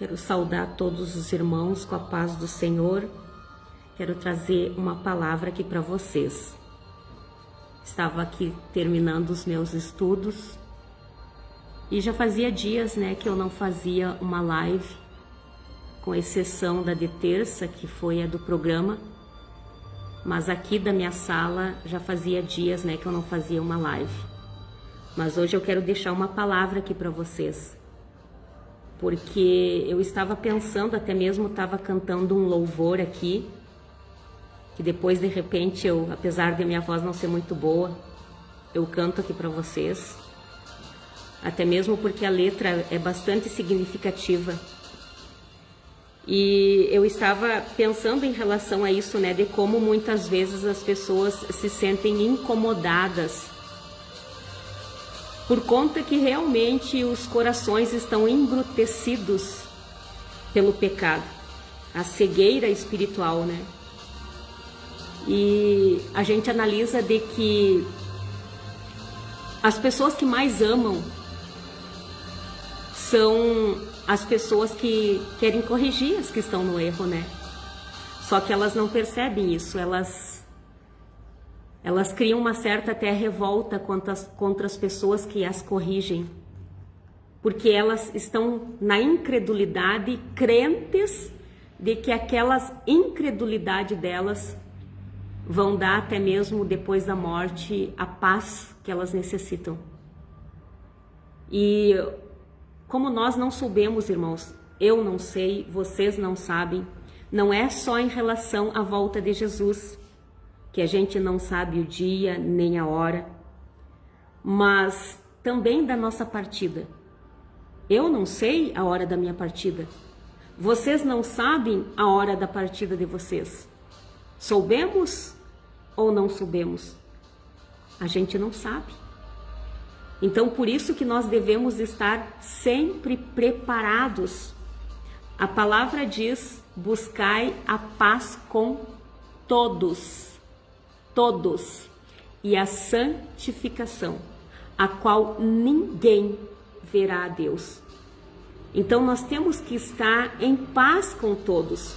Quero saudar todos os irmãos com a paz do Senhor. Quero trazer uma palavra aqui para vocês. Estava aqui terminando os meus estudos e já fazia dias, que eu não fazia uma live, com exceção da de terça, que foi a do programa. Mas aqui da minha sala já fazia dias, que eu não fazia uma live. Mas hoje eu quero deixar uma palavra aqui para vocês. Porque eu estava pensando, até mesmo estava cantando um louvor aqui, que depois de repente eu, apesar de minha voz não ser muito boa, eu canto aqui para vocês. Até mesmo porque a letra é bastante significativa. E eu estava pensando em relação a isso, de como muitas vezes as pessoas se sentem incomodadas por conta que realmente os corações estão embrutecidos pelo pecado, a cegueira espiritual, E a gente analisa de que as pessoas que mais amam são as pessoas que querem corrigir as que estão no erro, Só que elas não percebem isso, elas criam uma certa até revolta contra as pessoas que as corrigem, porque elas estão na incredulidade, crentes de que aquelas incredulidade delas vão dar até mesmo depois da morte a paz que elas necessitam. E como nós não soubemos, irmãos, eu não sei, vocês não sabem, não é só em relação à volta de Jesus, que a gente não sabe o dia nem a hora, mas também da nossa partida. Eu não sei a hora da minha partida. Vocês não sabem a hora da partida de vocês. Soubemos ou não soubemos? A gente não sabe. Então, por isso que nós devemos estar sempre preparados. A palavra diz: buscai a paz com todos, e a santificação, a qual ninguém verá a Deus. Então nós temos que estar em paz com todos,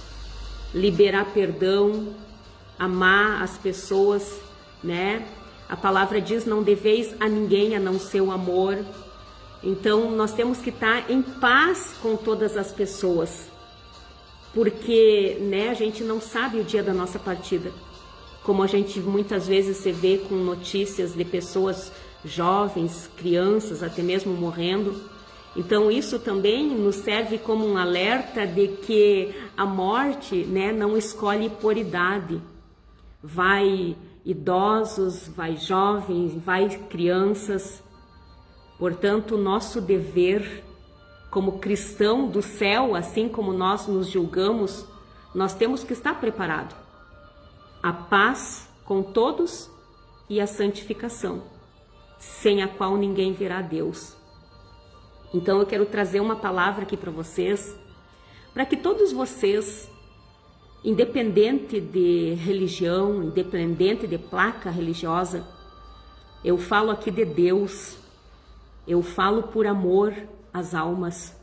liberar perdão, amar as pessoas, A palavra diz: não deveis a ninguém a não ser o amor. Então nós temos que estar em paz com todas as pessoas, porque a gente não sabe o dia da nossa partida. Como a gente muitas vezes se vê com notícias de pessoas jovens, crianças, até mesmo morrendo. Então isso também nos serve como um alerta de que a morte, não escolhe por idade. Vai idosos, vai jovens, vai crianças. Portanto, nosso dever como cristão do céu, assim como nós nos julgamos, nós temos que estar preparados. A paz com todos e a santificação, sem a qual ninguém verá Deus. Então eu quero trazer uma palavra aqui para vocês, para que todos vocês, independente de religião, independente de placa religiosa, eu falo aqui de Deus, eu falo por amor às almas,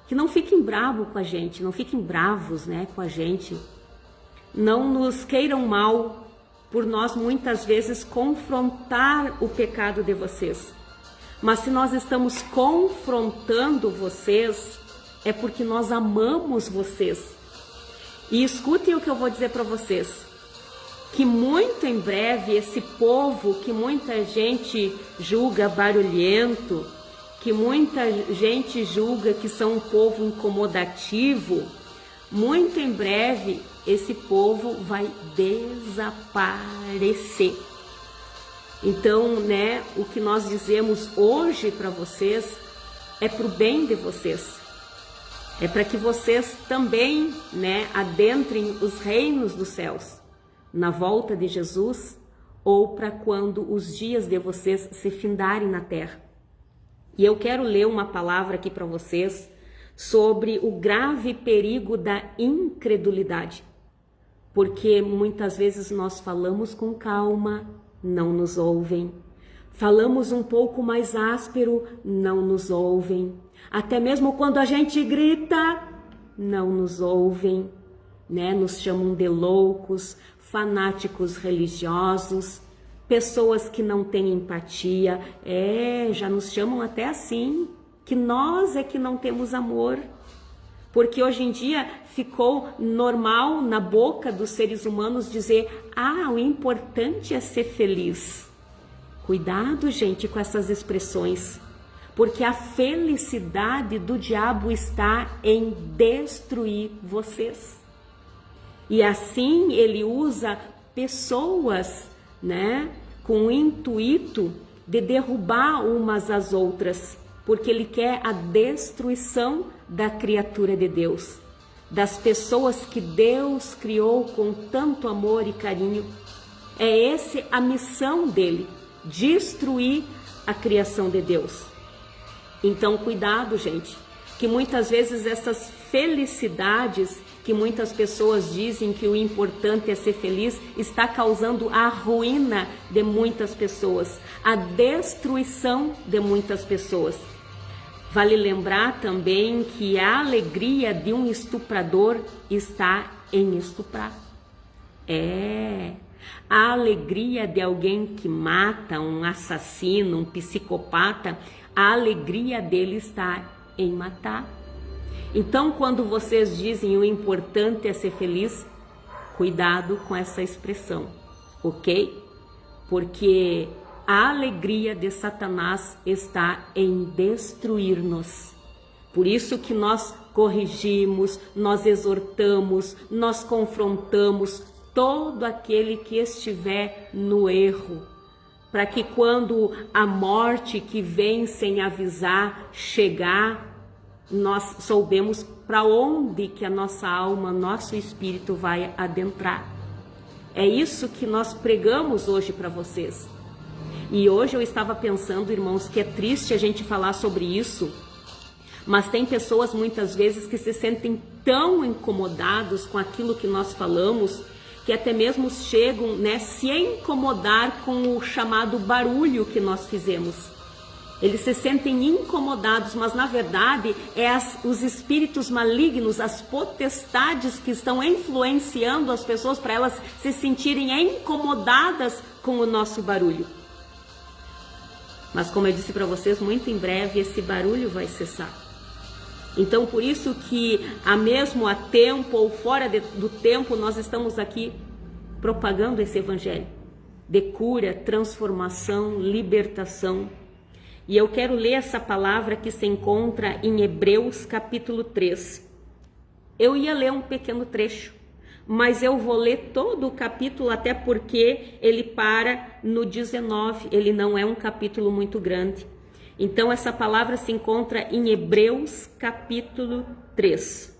que não fiquem bravos com a gente, não fiquem bravos com a gente, não nos queiram mal por nós muitas vezes confrontar o pecado de vocês. Mas se nós estamos confrontando vocês, é porque nós amamos vocês. E escutem o que eu vou dizer para vocês, que muito em breve esse povo que muita gente julga barulhento, que muita gente julga que são um povo incomodativo, muito em breve esse povo vai desaparecer. Então, o que nós dizemos hoje para vocês é para o bem de vocês. É para que vocês também, adentrem os reinos dos céus na volta de Jesus, ou para quando os dias de vocês se findarem na terra. E eu quero ler uma palavra aqui para vocês sobre o grave perigo da incredulidade. Porque muitas vezes nós falamos com calma, não nos ouvem. Falamos um pouco mais áspero, não nos ouvem. Até mesmo quando a gente grita, não nos ouvem, né? Nos chamam de loucos, fanáticos religiosos, pessoas que não têm empatia. Já nos chamam até assim, que nós é que não temos amor. Porque hoje em dia ficou normal na boca dos seres humanos dizer: o importante é ser feliz. Cuidado, gente, com essas expressões, porque a felicidade do diabo está em destruir vocês. E assim ele usa pessoas, né, com o intuito de derrubar umas às outras, porque ele quer a destruição da criatura de Deus, das pessoas que Deus criou com tanto amor e carinho. É essa a missão dele, destruir a criação de Deus. Então, cuidado, gente, que muitas vezes essas felicidades que muitas pessoas dizem que o importante é ser feliz, está causando a ruína de muitas pessoas, a destruição de muitas pessoas. Vale lembrar também que a alegria de um estuprador está em estuprar. A alegria de alguém que mata, um assassino, um psicopata, a alegria dele está em matar. Então, quando vocês dizem o importante é ser feliz, cuidado com essa expressão, ok? Porque a alegria de Satanás está em destruir-nos. Por isso que nós corrigimos, nós exortamos, nós confrontamos todo aquele que estiver no erro, para que quando a morte que vem sem avisar chegar, nós soubemos para onde que a nossa alma, nosso espírito vai adentrar. É isso que nós pregamos hoje para vocês. E hoje eu estava pensando, irmãos, que é triste a gente falar sobre isso, mas tem pessoas muitas vezes que se sentem tão incomodados com aquilo que nós falamos, que até mesmo chegam, né, se incomodar com o chamado barulho que nós fizemos. Eles se sentem incomodados, mas na verdade os espíritos malignos, as potestades que estão influenciando as pessoas para elas se sentirem incomodadas com o nosso barulho. Mas como eu disse para vocês, muito em breve esse barulho vai cessar. Então por isso que mesmo a tempo ou fora do tempo, nós estamos aqui propagando esse evangelho de cura, transformação, libertação. E eu quero ler essa palavra que se encontra em Hebreus capítulo 3. Eu ia ler um pequeno trecho, mas eu vou ler todo o capítulo, até porque ele para no 19, ele não é um capítulo muito grande. Então essa palavra se encontra em Hebreus capítulo 3.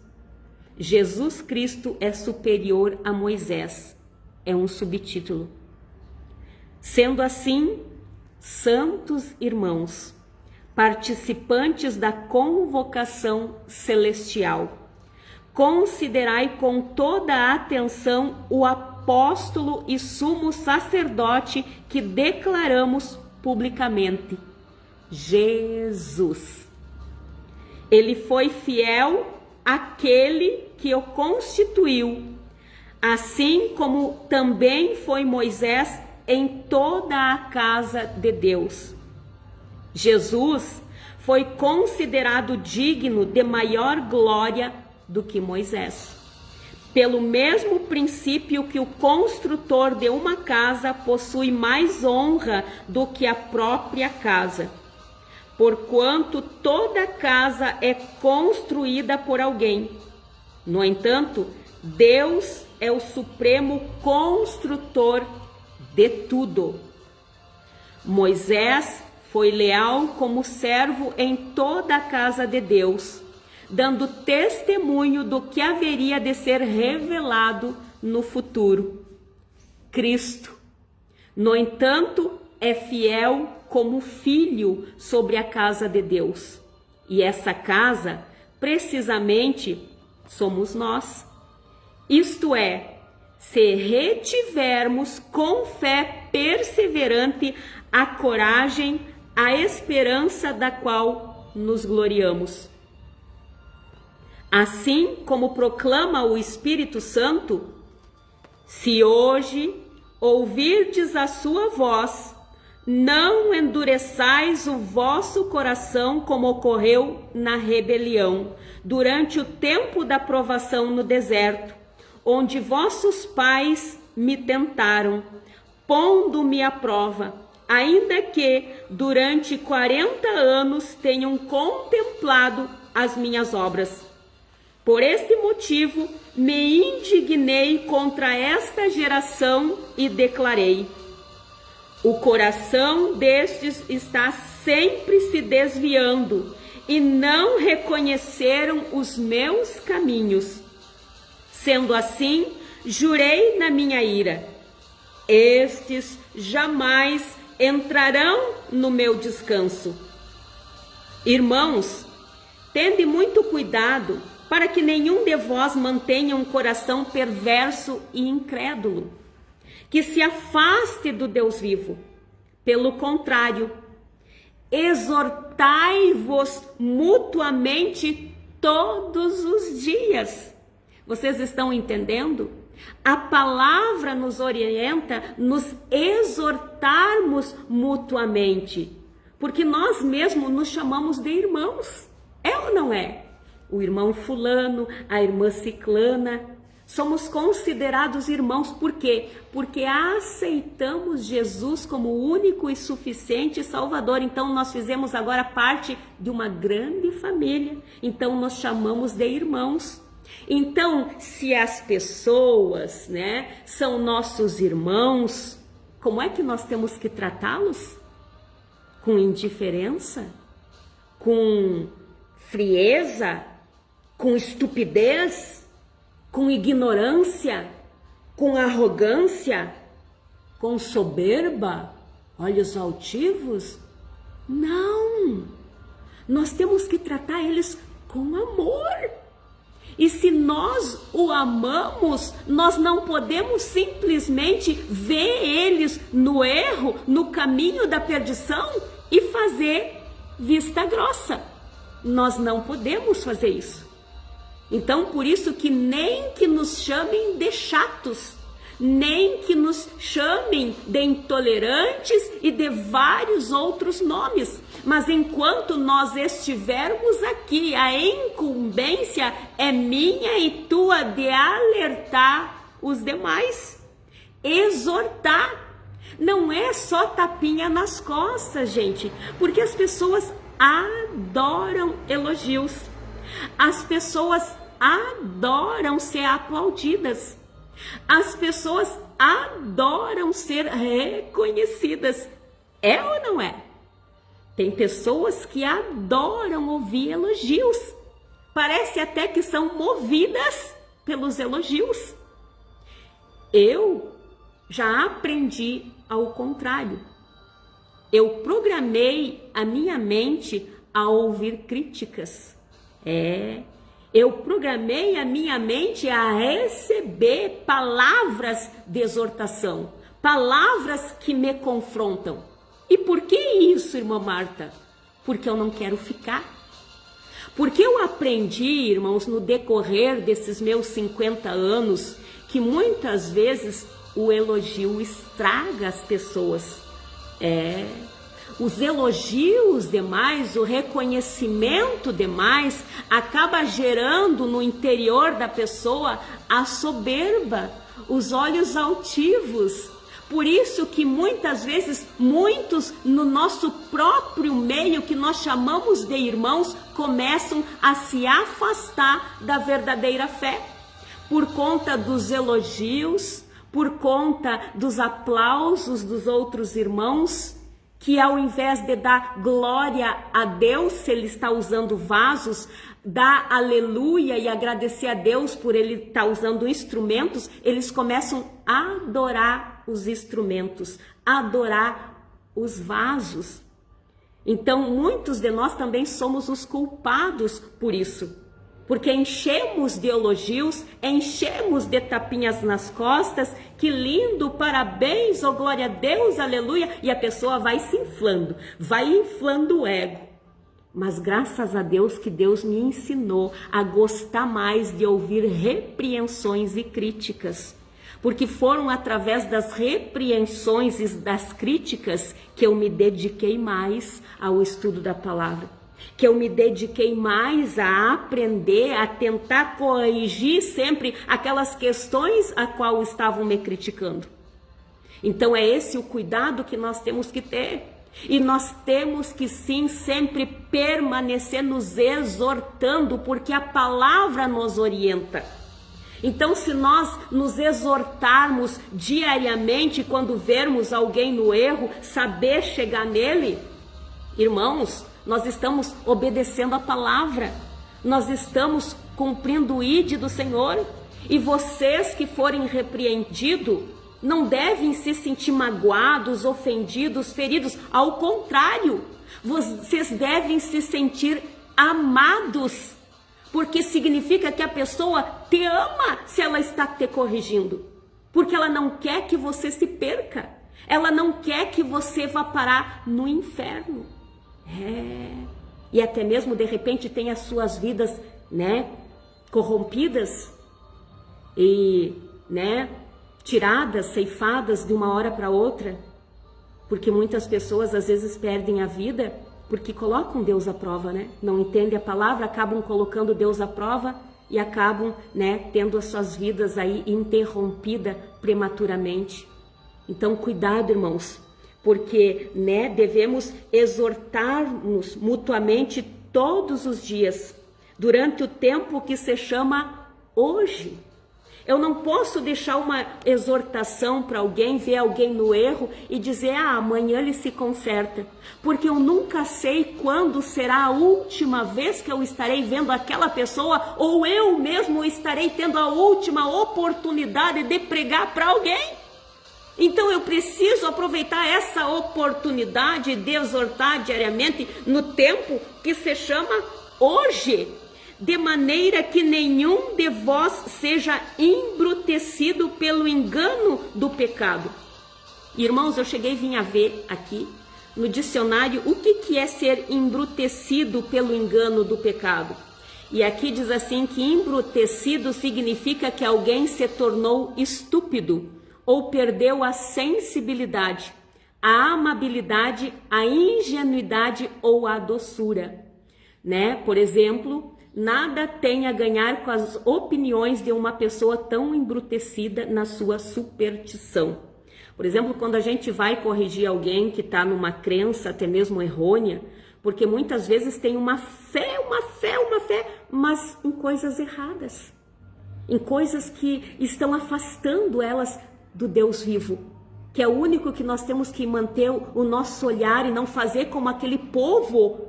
Jesus Cristo é superior a Moisés, é um subtítulo. Sendo assim, santos irmãos, participantes da convocação celestial, considerai com toda a atenção o apóstolo e sumo sacerdote que declaramos publicamente, Jesus. Ele foi fiel àquele que o constituiu, assim como também foi Moisés em toda a casa de Deus. Jesus foi considerado digno de maior glória do que Moisés, pelo mesmo princípio que o construtor de uma casa possui mais honra do que a própria casa, porquanto toda casa é construída por alguém. No entanto, Deus é o supremo construtor de tudo. Moisés foi leal como servo em toda a casa de Deus, dando testemunho do que haveria de ser revelado no futuro. Cristo, no entanto, é fiel como filho sobre a casa de Deus. E essa casa, precisamente, somos nós. Isto é, se retivermos com fé perseverante a coragem, a esperança da qual nos gloriamos. Assim como proclama o Espírito Santo, se hoje ouvirdes a sua voz, não endureçais o vosso coração como ocorreu na rebelião, durante o tempo da provação no deserto, onde vossos pais me tentaram, pondo-me à prova, ainda que durante 40 anos tenham contemplado as minhas obras. Por este motivo, me indignei contra esta geração e declarei: o coração destes está sempre se desviando e não reconheceram os meus caminhos. Sendo assim, jurei na minha ira: estes jamais entrarão no meu descanso. Irmãos, tende muito cuidado para que nenhum de vós mantenha um coração perverso e incrédulo, que se afaste do Deus vivo. Pelo contrário, exortai-vos mutuamente todos os dias. Vocês estão entendendo? A palavra nos orienta, nos exortarmos mutuamente, porque nós mesmos nos chamamos de irmãos. É ou não é? O irmão fulano, a irmã ciclana, somos considerados irmãos. Por quê? Porque aceitamos Jesus como o único e suficiente Salvador. Então nós fizemos agora parte de uma grande família. Então nós chamamos de irmãos. Então, se as pessoas, são nossos irmãos, como é que nós temos que tratá-los? Com indiferença? Com frieza? Com estupidez? Com ignorância? Com arrogância? Com soberba? Olhos altivos? Não! Nós temos que tratar eles com amor. E se nós o amamos, nós não podemos simplesmente ver eles no erro, no caminho da perdição e fazer vista grossa. Nós não podemos fazer isso. Então, por isso que nem que nos chamem de chatos, nem que nos chamem de intolerantes e de vários outros nomes. Mas enquanto nós estivermos aqui, a incumbência é minha e tua de alertar os demais, exortar. Não é só tapinha nas costas, gente, porque as pessoas adoram elogios. As pessoas adoram ser aplaudidas. As pessoas adoram ser reconhecidas. É ou não é? Tem pessoas que adoram ouvir elogios. Parece até que são movidas pelos elogios. Eu já aprendi ao contrário. Eu programei a minha mente a ouvir críticas. Eu programei a minha mente a receber palavras de exortação, palavras que me confrontam. E por que isso, irmã Marta? Porque eu não quero ficar. Porque eu aprendi, irmãos, no decorrer desses meus 50 anos, que muitas vezes o elogio estraga as pessoas. Os elogios demais, o reconhecimento demais, acaba gerando no interior da pessoa a soberba, os olhos altivos. Por isso que muitas vezes, muitos no nosso próprio meio, que nós chamamos de irmãos, começam a se afastar da verdadeira fé, por conta dos elogios, por conta dos aplausos dos outros irmãos, que ao invés de dar glória a Deus, se ele está usando vasos, dar aleluia e agradecer a Deus por ele estar usando instrumentos, eles começam a adorar os instrumentos, a adorar os vasos. Então, muitos de nós também somos os culpados por isso. Porque enchemos de elogios, enchemos de tapinhas nas costas, que lindo, parabéns, oh glória a Deus, aleluia, e a pessoa vai se inflando, vai inflando o ego. Mas graças a Deus que Deus me ensinou a gostar mais de ouvir repreensões e críticas. Porque foram através das repreensões e das críticas que eu me dediquei mais ao estudo da palavra. Que eu me dediquei mais a aprender, a tentar corrigir sempre aquelas questões a qual estavam me criticando. Então é esse o cuidado que nós temos que ter. E nós temos que sim sempre permanecer nos exortando, porque a palavra nos orienta. Então, se nós nos exortarmos diariamente, quando vermos alguém no erro, saber chegar nele, irmãos, nós estamos obedecendo a palavra, nós estamos cumprindo o ide do Senhor. E vocês que forem repreendidos, não devem se sentir magoados, ofendidos, feridos. Ao contrário, vocês devem se sentir amados, porque significa que a pessoa te ama se ela está te corrigindo, porque ela não quer que você se perca, ela não quer que você vá parar no inferno. E até mesmo de repente tem as suas vidas, corrompidas e, tiradas, ceifadas de uma hora para outra, porque muitas pessoas às vezes perdem a vida porque colocam Deus à prova, não entendem a palavra, acabam colocando Deus à prova e acabam, tendo as suas vidas aí interrompidas prematuramente. Então, cuidado, irmãos, porque, devemos exortar-nos mutuamente todos os dias, durante o tempo que se chama hoje. Eu não posso deixar uma exortação para alguém, ver alguém no erro e dizer, amanhã ele se conserta. Porque eu nunca sei quando será a última vez que eu estarei vendo aquela pessoa, ou eu mesmo estarei tendo a última oportunidade de pregar para alguém. Então eu preciso aproveitar essa oportunidade de exortar diariamente no tempo que se chama hoje, de maneira que nenhum de vós seja embrutecido pelo engano do pecado. Irmãos, eu vim a ver aqui no dicionário o que é ser embrutecido pelo engano do pecado. E aqui diz assim que embrutecido significa que alguém se tornou estúpido ou perdeu a sensibilidade, a amabilidade, a ingenuidade ou a doçura, Por exemplo, nada tem a ganhar com as opiniões de uma pessoa tão embrutecida na sua superstição. Por exemplo, quando a gente vai corrigir alguém que está numa crença até mesmo errônea, porque muitas vezes tem uma fé, mas em coisas erradas, em coisas que estão afastando elas do Deus vivo, que é o único que nós temos que manter o nosso olhar e não fazer como aquele povo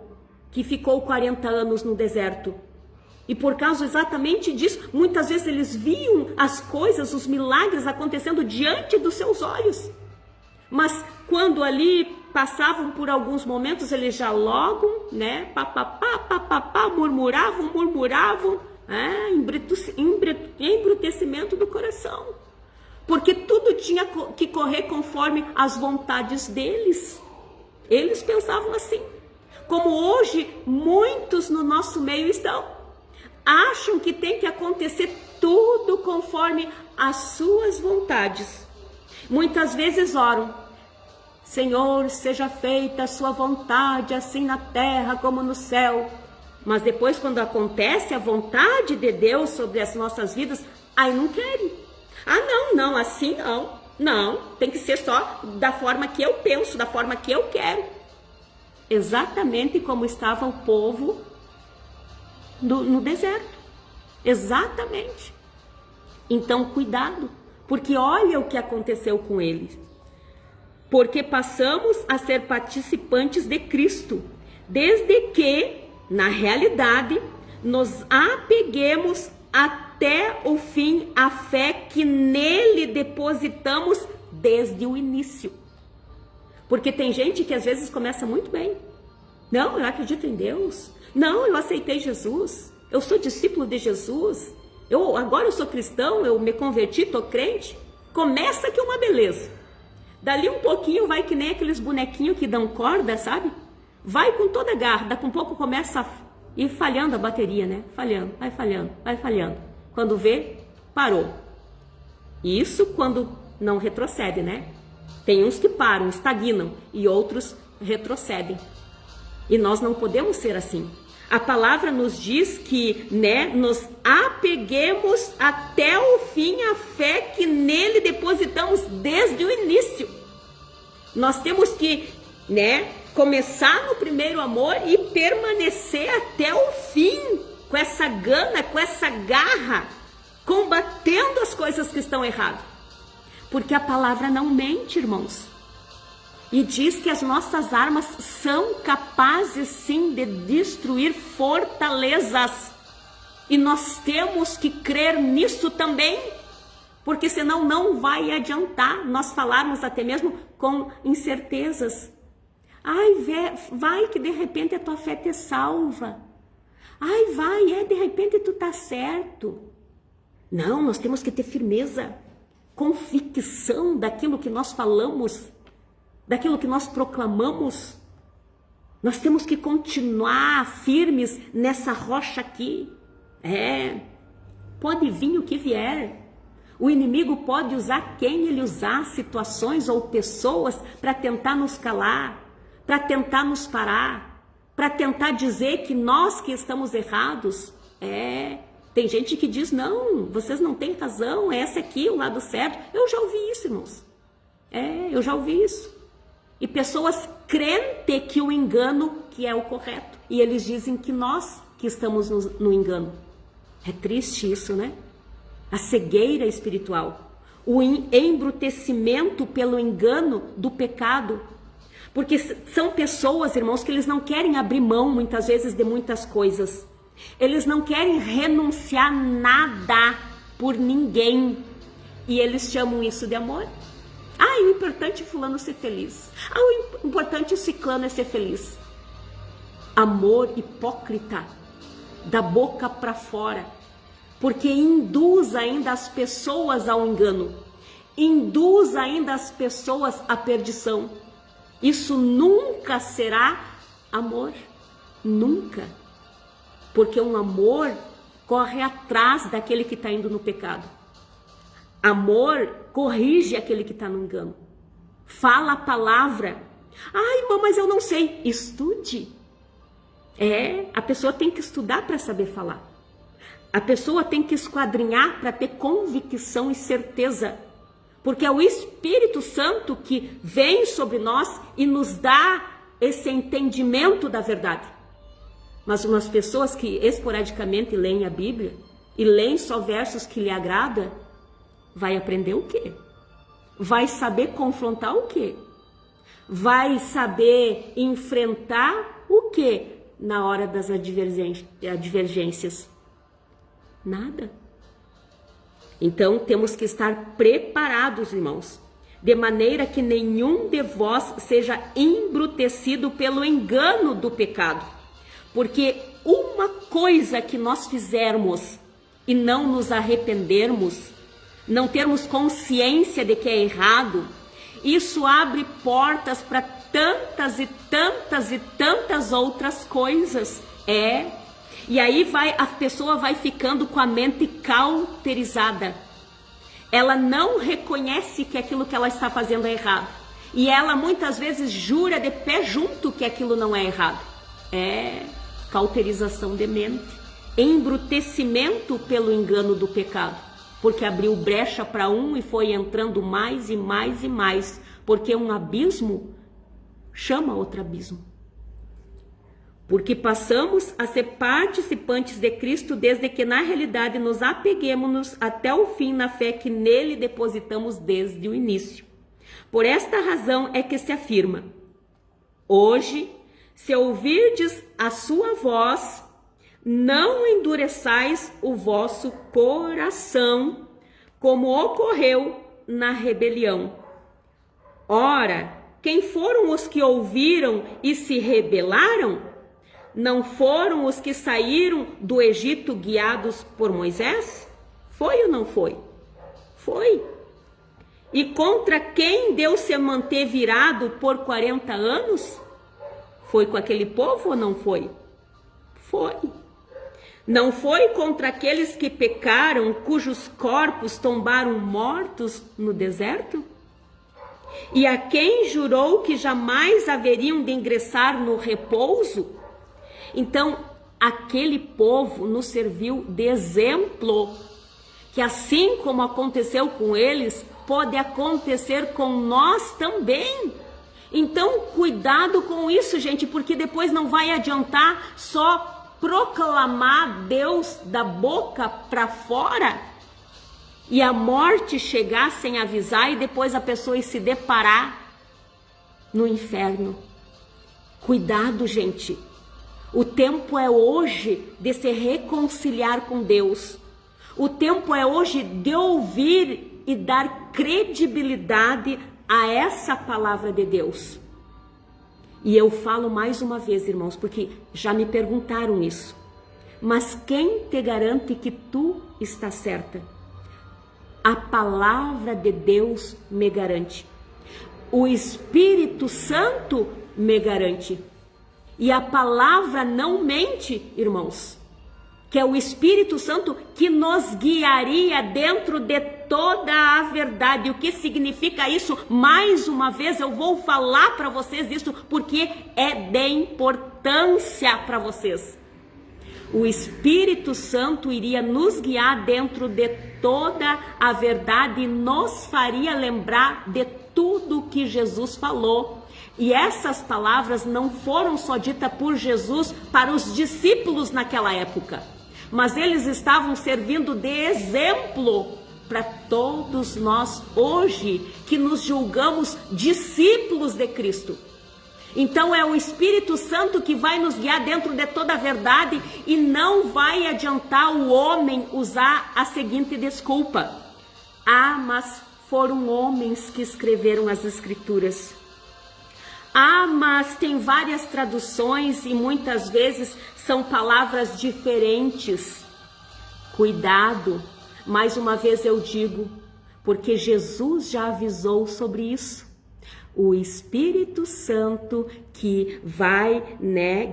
que ficou 40 anos no deserto. E por causa exatamente disso, muitas vezes eles viam as coisas, os milagres acontecendo diante dos seus olhos. Mas quando ali passavam por alguns momentos, eles já logo, murmuravam, embrutecimento do coração. Porque tudo tinha que correr conforme as vontades deles. Eles pensavam assim. Como hoje muitos no nosso meio acham que tem que acontecer tudo conforme as suas vontades. Muitas vezes oram, Senhor, seja feita a sua vontade, assim na terra como no céu. Mas depois, quando acontece a vontade de Deus sobre as nossas vidas, aí não querem. Não, assim não. Não, tem que ser só da forma que eu penso, da forma que eu quero. Exatamente como estava o povo no deserto. Exatamente. Então, cuidado, porque olha o que aconteceu com eles. Porque passamos a ser participantes de Cristo, desde que, na realidade, nos apeguemos até o fim à fé que nele depositamos desde o início. Porque tem gente que às vezes começa muito bem. Não, eu acredito em Deus. Não, eu aceitei Jesus. eu sou discípulo de Jesus, agora eu sou cristão, eu me converti, tô crente. Começa que é uma beleza. Dali um pouquinho vai que nem aqueles bonequinhos que dão corda, sabe? Vai com toda a garra, daqui um pouco começa a ir falhando a bateria, né? Falhando, vai falhando, vai falhando. Quando vê, parou. Isso quando não retrocede, né? Tem uns que param, estagnam, e outros retrocedem. E nós não podemos ser assim. A palavra nos diz que, né, nos apeguemos até o fim à fé que nele depositamos desde o início. Nós temos que, né, começar no primeiro amor e permanecer até o fim, com essa gana, com essa garra, combatendo as coisas que estão erradas. Porque a palavra não mente, irmãos. E diz que as nossas armas são capazes sim de destruir fortalezas. E nós temos que crer nisso também, porque senão não vai adiantar nós falarmos até mesmo com incertezas. Ai, vai que de repente a tua fé te salva. Ai, vai, de repente tu tá certo. Não, nós temos que ter firmeza, convicção daquilo que nós falamos, daquilo que nós proclamamos. Nós temos que continuar firmes nessa rocha aqui. Pode vir o que vier. O inimigo pode usar quem ele usar, situações ou pessoas para tentar nos calar, para tentar nos parar, para tentar dizer que nós que estamos errados. Tem gente que diz, não, vocês não têm razão, esse aqui é o lado certo. Eu já ouvi isso, irmãos. Eu já ouvi isso. E pessoas crentes que o engano que é o correto. E eles dizem que nós que estamos no engano. É triste isso, né? A cegueira espiritual. O embrutecimento pelo engano do pecado. Porque são pessoas, irmãos, que eles não querem abrir mão, muitas vezes, de muitas coisas. Eles não querem renunciar nada por ninguém. E eles chamam isso de amor. O importante é fulano ser feliz. O importante é ciclano é ser feliz. Amor hipócrita, da boca para fora. Porque induz ainda as pessoas ao engano. Induz ainda as pessoas à perdição. Isso nunca será amor. Nunca. Porque um amor corre atrás daquele que está indo no pecado. Amor corrige aquele que está no engano. Fala a palavra. Irmã, mas eu não sei. Estude. A pessoa tem que estudar para saber falar. A pessoa tem que esquadrinhar para ter convicção e certeza. Porque é o Espírito Santo que vem sobre nós e nos dá esse entendimento da verdade. Mas umas pessoas que esporadicamente leem a Bíblia e leem só versos que lhe agradam, vai aprender o quê? Vai saber confrontar o quê? Vai saber enfrentar o quê na hora das advergências? Nada. Então temos que estar preparados, irmãos, de maneira que nenhum de vós seja embrutecido pelo engano do pecado. Porque uma coisa que nós fizermos e não nos arrependermos, não termos consciência de que é errado, isso abre portas para tantas e tantas e tantas outras coisas. E aí a pessoa vai ficando com a mente cauterizada. Ela não reconhece que aquilo que ela está fazendo é errado. E ela muitas vezes jura de pé junto que aquilo não é errado. Cauterização de mente. Embrutecimento pelo engano do pecado. Porque abriu brecha para um e foi entrando mais e mais e mais. Porque um abismo chama outro abismo. Porque passamos a ser participantes de Cristo desde que na realidade nos apeguemos até o fim na fé que nele depositamos desde o início. Por esta razão é que se afirma: hoje, se ouvirdes a sua voz, não endureçais o vosso coração, como ocorreu na rebelião. Ora, quem foram os que ouviram e se rebelaram? não foram os que saíram do Egito guiados por Moisés? Foi ou não foi? Foi. E contra quem Deus se manteve irado por 40 anos? Foi com aquele povo ou não foi? Foi. Não foi contra aqueles que pecaram, cujos corpos tombaram mortos no deserto? E a quem jurou que jamais haveriam de ingressar no repouso? Então, aquele povo nos serviu de exemplo, que assim como aconteceu com eles, pode acontecer com nós também. Então, cuidado com isso, gente, porque depois não vai adiantar só proclamar Deus da boca para fora e a morte chegar sem avisar e depois a pessoa ir se deparar no inferno. Cuidado, gente. O tempo é hoje de se reconciliar com Deus. O tempo é hoje de ouvir e dar credibilidade a essa palavra de Deus. E eu falo mais uma vez, irmãos, porque já me perguntaram isso. Mas quem te garante que tu está certa? A palavra de Deus me garante. O Espírito Santo me garante. E a palavra não mente, irmãos. Que é o Espírito Santo que nos guiaria dentro de toda a verdade. O que significa isso? Mais uma vez eu vou falar para vocês isso porque é de importância para vocês. O Espírito Santo iria nos guiar dentro de toda a verdade e nos faria lembrar de tudo que Jesus falou. E essas palavras não foram só ditas por Jesus para os discípulos naquela época, mas eles estavam servindo de exemplo para todos nós hoje, que nos julgamos discípulos de Cristo. Então é o Espírito Santo que vai nos guiar dentro de toda a verdade e não vai adiantar o homem usar a seguinte desculpa: ah, mas foram homens que escreveram as Escrituras. Ah, mas tem várias traduções e muitas vezes são palavras diferentes. Cuidado, mais uma vez eu digo, porque Jesus já avisou sobre isso. O Espírito Santo que vai,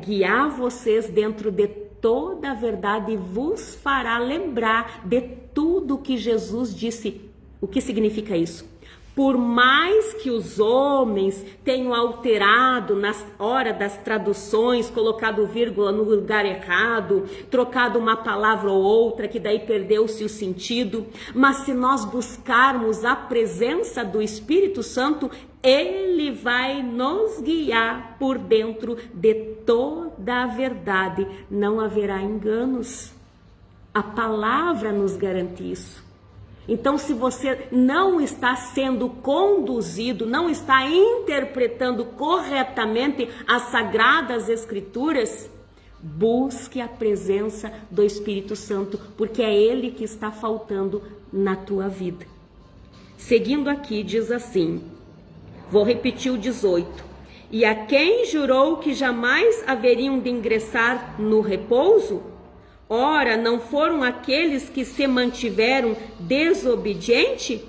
guiar vocês dentro de toda a verdade e vos fará lembrar de tudo que Jesus disse. O que significa isso? Por mais que os homens tenham alterado na hora das traduções, colocado vírgula no lugar errado, trocado uma palavra ou outra, que daí perdeu-se o sentido, mas se nós buscarmos a presença do Espírito Santo, ele vai nos guiar por dentro de toda a verdade. Não haverá enganos. A palavra nos garante isso. Então, se você não está sendo conduzido, não está interpretando corretamente as Sagradas Escrituras, busque a presença do Espírito Santo, porque é Ele que está faltando na tua vida. Seguindo aqui, diz assim, vou repetir o 18. E a quem jurou que jamais haveriam de ingressar no repouso? Ora, não foram aqueles que se mantiveram desobedientes?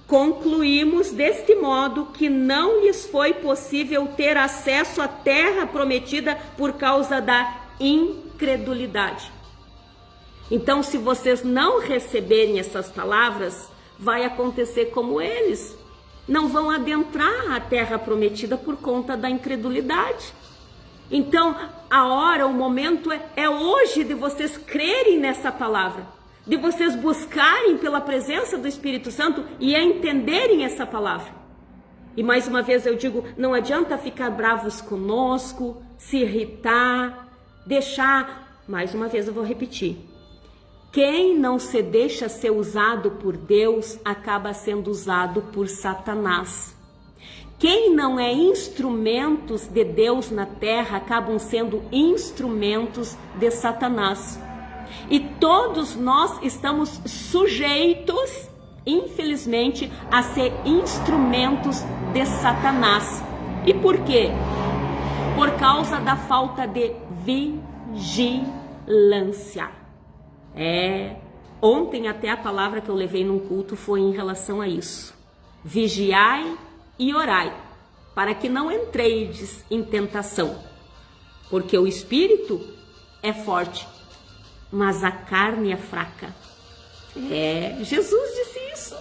Concluímos deste modo que não lhes foi possível ter acesso à terra prometida por causa da incredulidade. Então, se vocês não receberem essas palavras, vai acontecer como eles. Não vão adentrar a terra prometida por conta da incredulidade. Então, a hora, o momento é hoje de vocês crerem nessa palavra, de vocês buscarem pela presença do Espírito Santo e entenderem essa palavra. E mais uma vez eu digo, não adianta ficar bravos conosco, se irritar, deixar, mais uma vez eu vou repetir, quem não se deixa ser usado por Deus, acaba sendo usado por Satanás. Quem não é instrumentos de Deus na terra, acabam sendo instrumentos de Satanás. E todos nós estamos sujeitos, infelizmente, a ser instrumentos de Satanás. E por quê? Por causa da falta de vigilância. Ontem até a palavra que eu levei num culto foi em relação a isso. Vigiai e orai, para que não entreis em tentação, porque o espírito é forte, mas a carne é fraca. Jesus disse isso.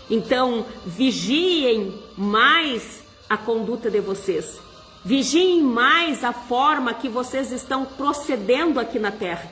Então, vigiem mais a conduta de vocês. Vigiem mais a forma que vocês estão procedendo aqui na terra.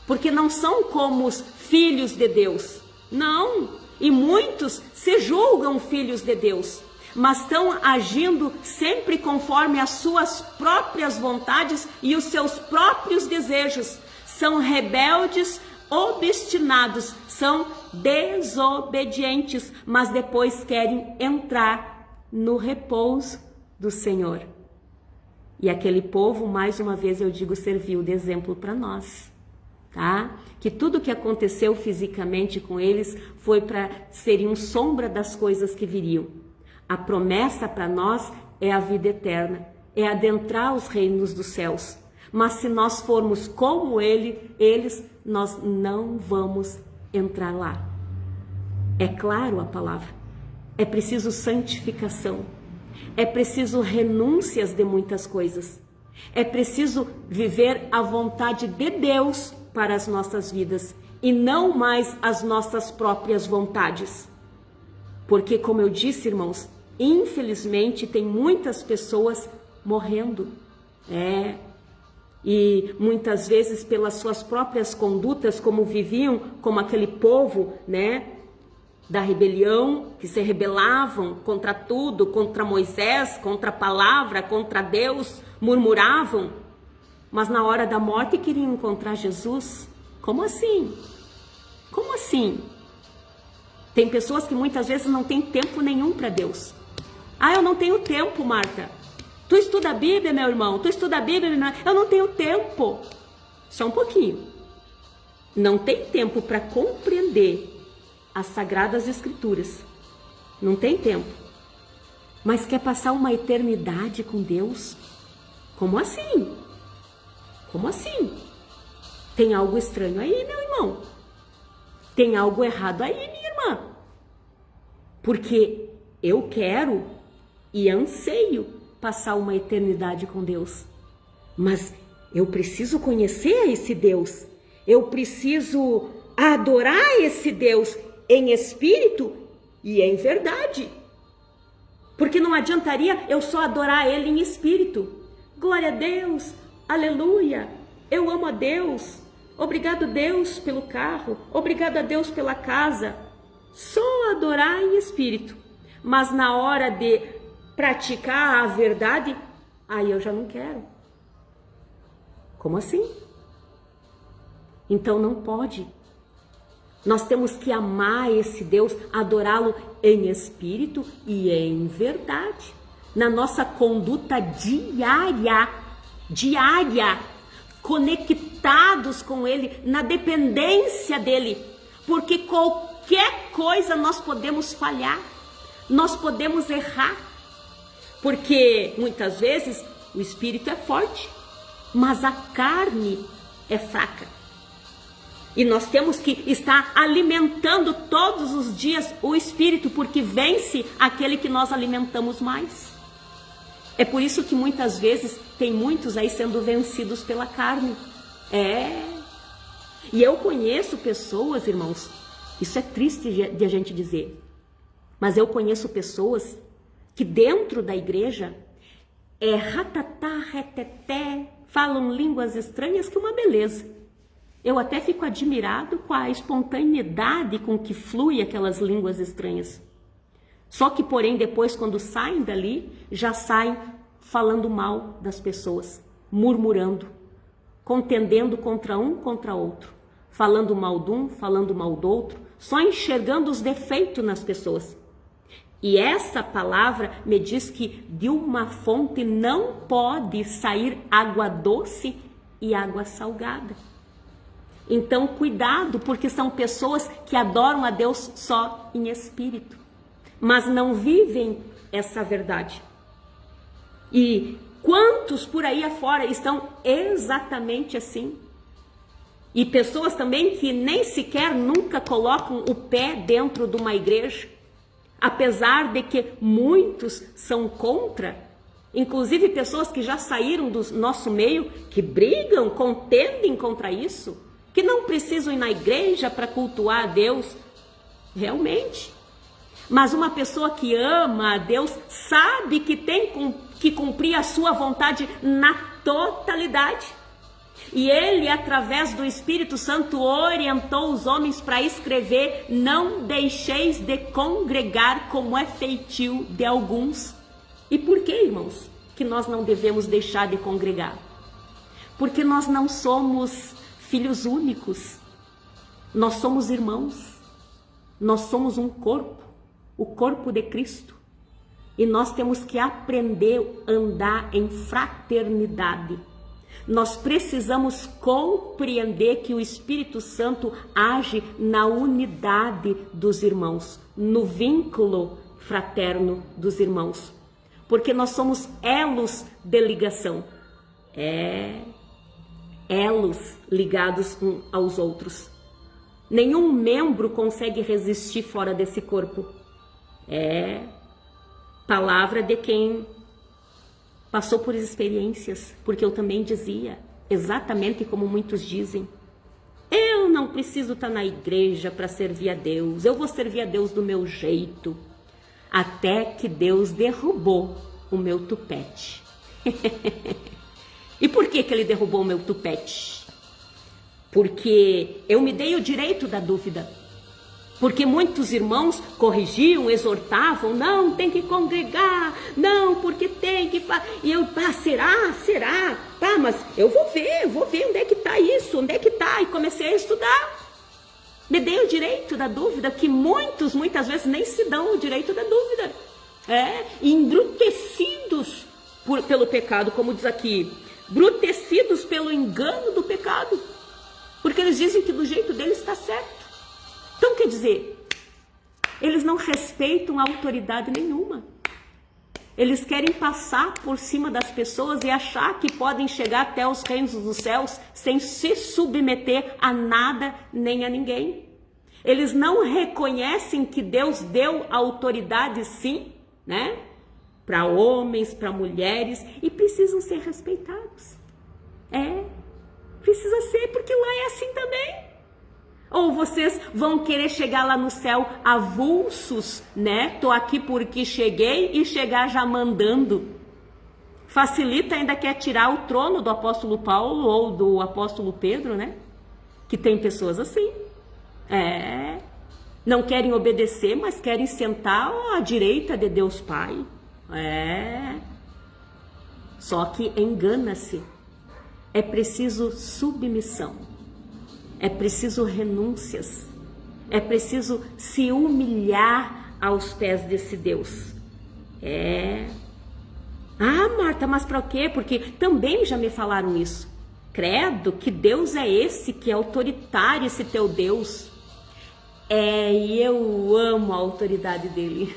Porque não são como os filhos de Deus. Não. E muitos se julgam filhos de Deus, mas estão agindo sempre conforme as suas próprias vontades e os seus próprios desejos. São rebeldes, obstinados, são desobedientes, mas depois querem entrar no repouso do Senhor. E aquele povo, mais uma vez eu digo, serviu de exemplo para nós, tá? Que tudo que aconteceu fisicamente com eles foi para serem sombra das coisas que viriam. A promessa para nós é a vida eterna, é adentrar os reinos dos céus. Mas se nós formos como eles, nós não vamos entrar lá. É claro a palavra. É preciso santificação. É preciso renúncias de muitas coisas. É preciso viver a vontade de Deus para as nossas vidas e não mais as nossas próprias vontades. Porque, como eu disse, irmãos, infelizmente tem muitas pessoas morrendo. E muitas vezes pelas suas próprias condutas, como viviam, como aquele povo, da rebelião, que se rebelavam contra tudo, contra Moisés, contra a palavra, contra Deus, murmuravam, mas na hora da morte queriam encontrar Jesus. Como assim? Como assim? Tem pessoas que muitas vezes não têm tempo nenhum para Deus. Eu não tenho tempo, Marta. Tu estuda a Bíblia, meu irmão? Tu estuda a Bíblia, minha irmã? Eu não tenho tempo. Só um pouquinho. Não tem tempo para compreender as Sagradas Escrituras. Não tem tempo. Mas quer passar uma eternidade com Deus? Como assim? Como assim? Tem algo estranho aí, meu irmão. Tem algo errado aí, minha irmã. Porque eu quero e anseio passar uma eternidade com Deus. Mas eu preciso conhecer esse Deus. Eu preciso adorar esse Deus em espírito e em verdade. Porque não adiantaria eu só adorar Ele em espírito. Glória a Deus, aleluia, eu amo a Deus, obrigado Deus pelo carro, obrigado a Deus pela casa. Só adorar em espírito. Mas na hora de praticar a verdade, aí eu já não quero. Como assim? Então não pode. Nós temos que amar esse Deus, adorá-lo em espírito e em verdade. Na nossa conduta diária, conectados com Ele, na dependência dEle. Porque qualquer coisa nós podemos falhar, nós podemos errar. Porque muitas vezes o espírito é forte, mas a carne é fraca. E nós temos que estar alimentando todos os dias o espírito, porque vence aquele que nós alimentamos mais. É por isso que muitas vezes tem muitos aí sendo vencidos pela carne. E eu conheço pessoas, irmãos, isso é triste de a gente dizer, mas eu conheço pessoas que dentro da igreja ratatá, reteté, falam línguas estranhas que uma beleza. Eu até fico admirado com a espontaneidade com que flui aquelas línguas estranhas. Só que, porém, depois, quando saem dali, já saem falando mal das pessoas, murmurando, contendendo contra um, contra outro, falando mal de um, falando mal do outro, só enxergando os defeitos nas pessoas. E essa palavra me diz que de uma fonte não pode sair água doce e água salgada. Então, cuidado, porque são pessoas que adoram a Deus só em espírito, mas não vivem essa verdade. E Quantos por aí afora estão exatamente assim? E pessoas também que nem sequer nunca colocam o pé dentro de uma igreja, apesar de que muitos são contra, inclusive pessoas que já saíram do nosso meio, que brigam, contendem contra isso, que não precisam ir na igreja para cultuar a Deus, realmente. Mas uma pessoa que ama a Deus sabe que tem que cumprir a sua vontade na totalidade. E ele, através do Espírito Santo, orientou os homens para escrever: não deixeis de congregar como é feitio de alguns. E por que, irmãos, que nós não devemos deixar de congregar? Porque nós não somos filhos únicos, nós somos irmãos, nós somos um corpo, o corpo de Cristo. E nós temos que aprender a andar em fraternidade. Nós precisamos compreender que o Espírito Santo age na unidade dos irmãos, no vínculo fraterno dos irmãos. Porque nós somos elos de ligação. Elos ligados uns aos outros. Nenhum membro consegue resistir fora desse corpo. Palavra de quem passou por experiências, porque eu também dizia, exatamente como muitos dizem: eu não preciso estar na igreja para servir a Deus, eu vou servir a Deus do meu jeito. Até que Deus derrubou o meu tupete. E por que ele derrubou o meu tupete? Porque eu me dei o direito da dúvida. Porque muitos irmãos corrigiam, exortavam: não, tem que congregar, não, porque tem que... E eu, será? Tá, mas eu vou ver onde é que está isso, onde é que está? E comecei a estudar. Me dei o direito da dúvida, que muitas vezes nem se dão o direito da dúvida. Embrutecidos pelo pecado, como diz aqui, brutecidos pelo engano do pecado. Porque eles dizem que do jeito deles está certo. Então, quer dizer, eles não respeitam autoridade nenhuma. Eles querem passar por cima das pessoas e achar que podem chegar até os reinos dos céus sem se submeter a nada nem a ninguém. Eles não reconhecem que Deus deu autoridade, sim, né? Para homens, para mulheres, e precisam ser respeitados. Precisa ser, porque lá é assim também. Ou vocês vão querer chegar lá no céu avulsos, né? Tô aqui porque cheguei, e chegar já mandando. Facilita, ainda quer tirar o trono do apóstolo Paulo ou do apóstolo Pedro, né? Que tem pessoas assim. Não querem obedecer, mas querem sentar à direita de Deus Pai. Só que engana-se. É preciso submissão. É preciso renúncias. É preciso se humilhar aos pés desse Deus. Marta, mas para o quê? Porque também já me falaram isso. Credo, que Deus é esse, que é autoritário esse teu Deus? E eu amo a autoridade dele.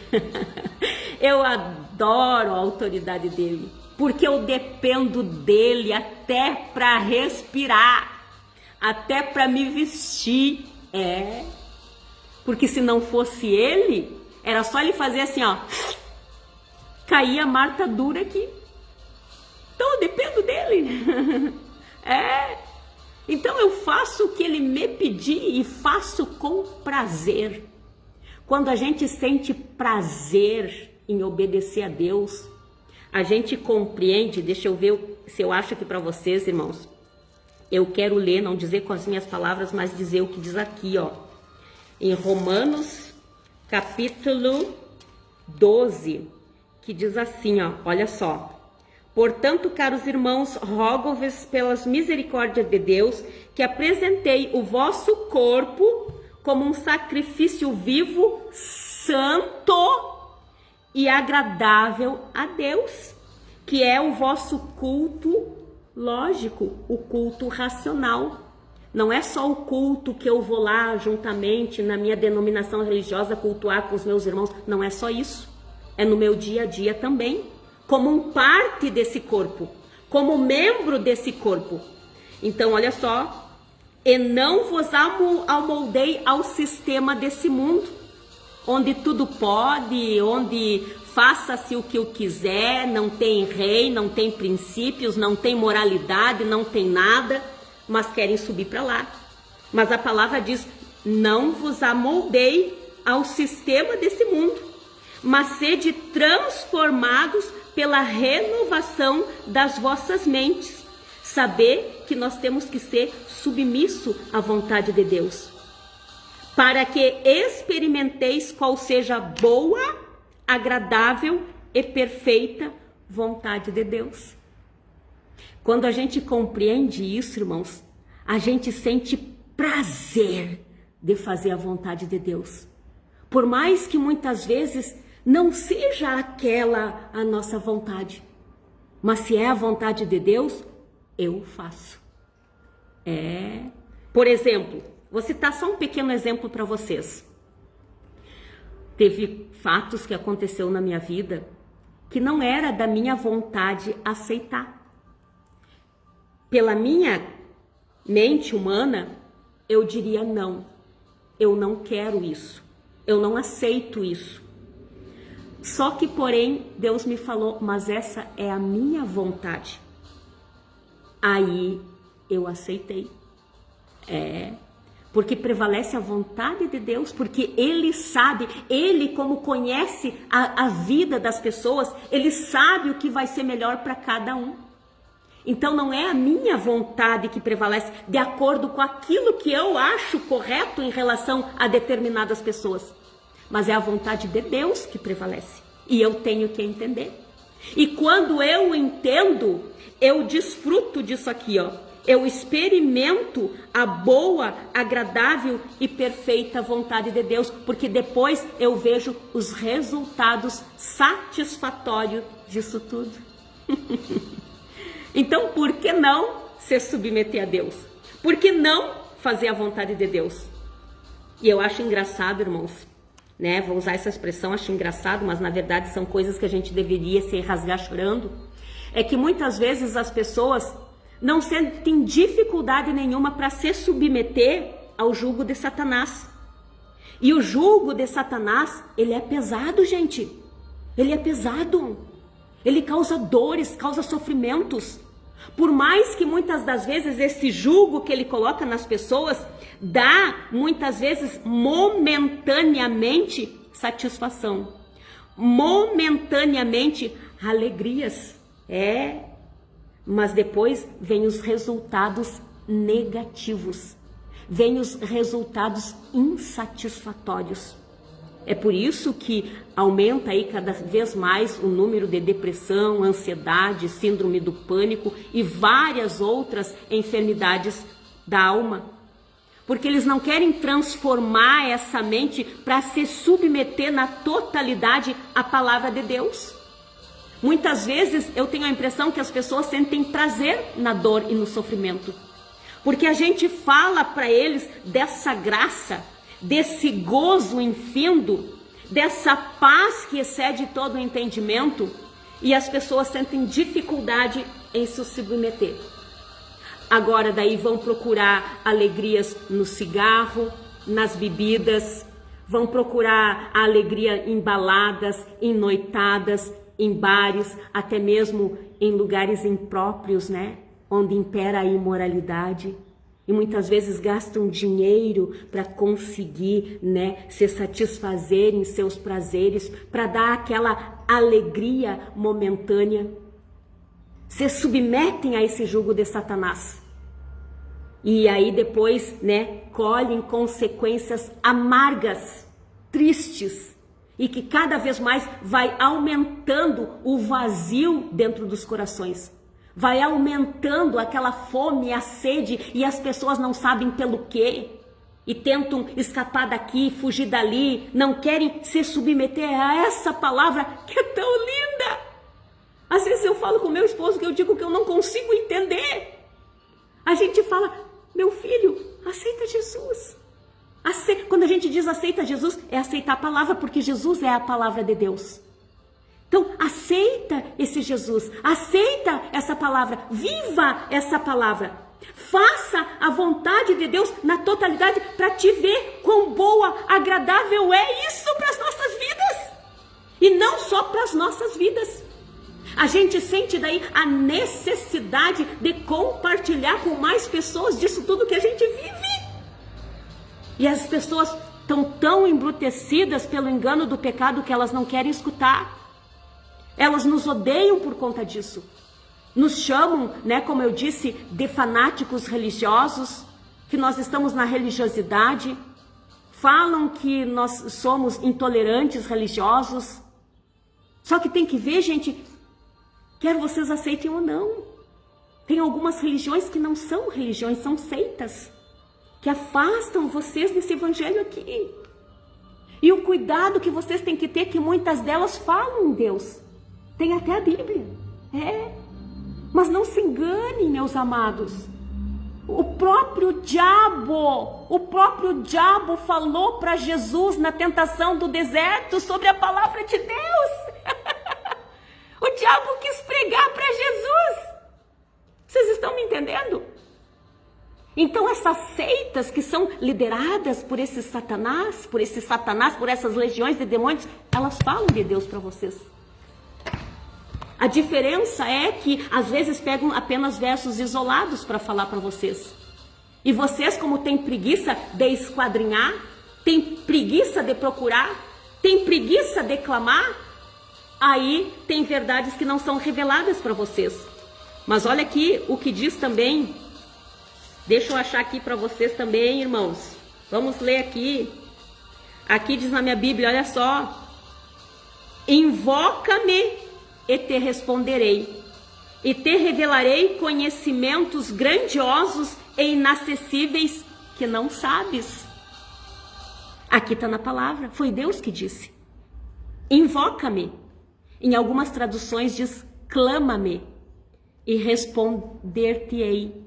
Eu adoro a autoridade dele. Porque eu dependo dele até para respirar, até para me vestir. Porque se não fosse ele, era só ele fazer assim, ó, caía a Marta dura aqui. Então eu dependo dele. Então eu faço o que ele me pedir e faço com prazer. Quando a gente sente prazer em obedecer a Deus, a gente compreende. Deixa eu ver se eu acho aqui para vocês, irmãos. Eu quero ler, não dizer com as minhas palavras, mas dizer o que diz aqui, ó. Em Romanos, capítulo 12, que diz assim, ó, olha só. Portanto, caros irmãos, rogo-vos pelas misericórdias de Deus, que apresentei o vosso corpo como um sacrifício vivo, santo e agradável a Deus, que é o vosso culto lógico, o culto racional. Não é só o culto que eu vou lá juntamente na minha denominação religiosa cultuar com os meus irmãos, não é só isso. É no meu dia a dia também. como um parte desse corpo, como membro desse corpo. Então, olha só, e não vos amoldei ao sistema desse mundo, onde tudo pode, onde faça-se o que eu quiser, não tem rei, não tem princípios, não tem moralidade, não tem nada, mas querem subir para lá. Mas a palavra diz, não vos amoldei ao sistema desse mundo, mas sede transformados pela renovação das vossas mentes. Saber que nós temos que ser submisso à vontade de Deus, para que experimenteis qual seja a boa, agradável e perfeita vontade de Deus. Quando a gente compreende isso, irmãos, a gente sente prazer de fazer a vontade de Deus. Por mais que muitas vezes não seja aquela a nossa vontade, mas se é a vontade de Deus, eu faço. Por exemplo, vou citar só um pequeno exemplo para vocês. Teve fatos que aconteceu na minha vida que não era da minha vontade aceitar. Pela minha mente humana, eu diria não. Eu não quero isso. Eu não aceito isso. Só que, porém, Deus me falou, mas essa é a minha vontade. Aí eu aceitei. Porque prevalece a vontade de Deus, porque Ele sabe, Ele como conhece a vida das pessoas, Ele sabe o que vai ser melhor para cada um. Então não é a minha vontade que prevalece de acordo com aquilo que eu acho correto em relação a determinadas pessoas, mas é a vontade de Deus que prevalece. E eu tenho que entender. E quando eu entendo, eu desfruto disso aqui, ó. Eu experimento a boa, agradável e perfeita vontade de Deus, porque depois eu vejo os resultados satisfatórios disso tudo. Então, por que não se submeter a Deus? Por que não fazer a vontade de Deus? E eu acho engraçado, irmãos, né? Vou usar essa expressão, acho engraçado, mas na verdade são coisas que a gente deveria se rasgar chorando. É que muitas vezes as pessoas não sentem dificuldade nenhuma para se submeter ao jugo de Satanás. E o jugo de Satanás, ele é pesado, gente. Ele é pesado. Ele causa dores, causa sofrimentos. Por mais que muitas das vezes esse jugo que ele coloca nas pessoas dá muitas vezes momentaneamente satisfação, momentaneamente alegrias, mas depois vem os resultados negativos, vem os resultados insatisfatórios. É por isso que aumenta aí cada vez mais o número de depressão, ansiedade, síndrome do pânico e várias outras enfermidades da alma. Porque eles não querem transformar essa mente para se submeter na totalidade à palavra de Deus. Muitas vezes eu tenho a impressão que as pessoas sentem prazer na dor e no sofrimento. Porque a gente fala para eles dessa graça, desse gozo infindo, dessa paz que excede todo o entendimento, e as pessoas sentem dificuldade em se submeter. Agora daí vão procurar alegrias no cigarro, nas bebidas, vão procurar a alegria em baladas, em noitadas, em bares, até mesmo em lugares impróprios, né? Onde impera a imoralidade. E muitas vezes gastam dinheiro para conseguir, né, se satisfazer em seus prazeres, para dar aquela alegria momentânea. Se submetem a esse jugo de Satanás. E aí depois, né, colhem consequências amargas, tristes, e que cada vez mais vai aumentando o vazio dentro dos corações. Vai aumentando aquela fome e a sede, e as pessoas não sabem pelo quê, e tentam escapar daqui, fugir dali, não querem se submeter a essa palavra que é tão linda. Às vezes eu falo com meu esposo que eu digo que eu não consigo entender. A gente fala, meu filho, aceita Jesus. Quando a gente diz aceita Jesus, é aceitar a palavra, porque Jesus é a palavra de Deus. Então, aceita esse Jesus, aceita essa palavra, viva essa palavra. Faça a vontade de Deus na totalidade para te ver quão boa, agradável é isso para as nossas vidas. E não só para as nossas vidas. A gente sente daí a necessidade de compartilhar com mais pessoas disso tudo que a gente vive. E as pessoas estão tão embrutecidas pelo engano do pecado que elas não querem escutar. Elas nos odeiam por conta disso. Nos chamam, né, como eu disse, de fanáticos religiosos, que nós estamos na religiosidade. Falam que nós somos intolerantes religiosos. Só que tem que ver, gente, quer vocês aceitem ou não. Tem algumas religiões que não são religiões, são seitas, que afastam vocês desse evangelho aqui. E o cuidado que vocês têm que ter, que muitas delas falam em Deus. Tem até a Bíblia. Mas não se enganem, meus amados. O próprio diabo falou para Jesus na tentação do deserto sobre a palavra de Deus. O diabo quis pregar para Jesus. Vocês estão me entendendo? Então essas seitas que são lideradas por esse Satanás, por essas legiões de demônios, elas falam de Deus para vocês. A diferença é que às vezes pegam apenas versos isolados para falar para vocês. E vocês, como têm preguiça de esquadrinhar, têm preguiça de procurar, têm preguiça de clamar, aí tem verdades que não são reveladas para vocês. Mas olha aqui o que diz também. Deixa eu achar aqui para vocês também, irmãos. Vamos ler aqui. Aqui diz na minha Bíblia, olha só. Invoca-me e te responderei, e te revelarei conhecimentos grandiosos e inacessíveis que não sabes. Aqui está na palavra, foi Deus que disse. Invoca-me. Em algumas traduções diz clama-me e responder-te-ei,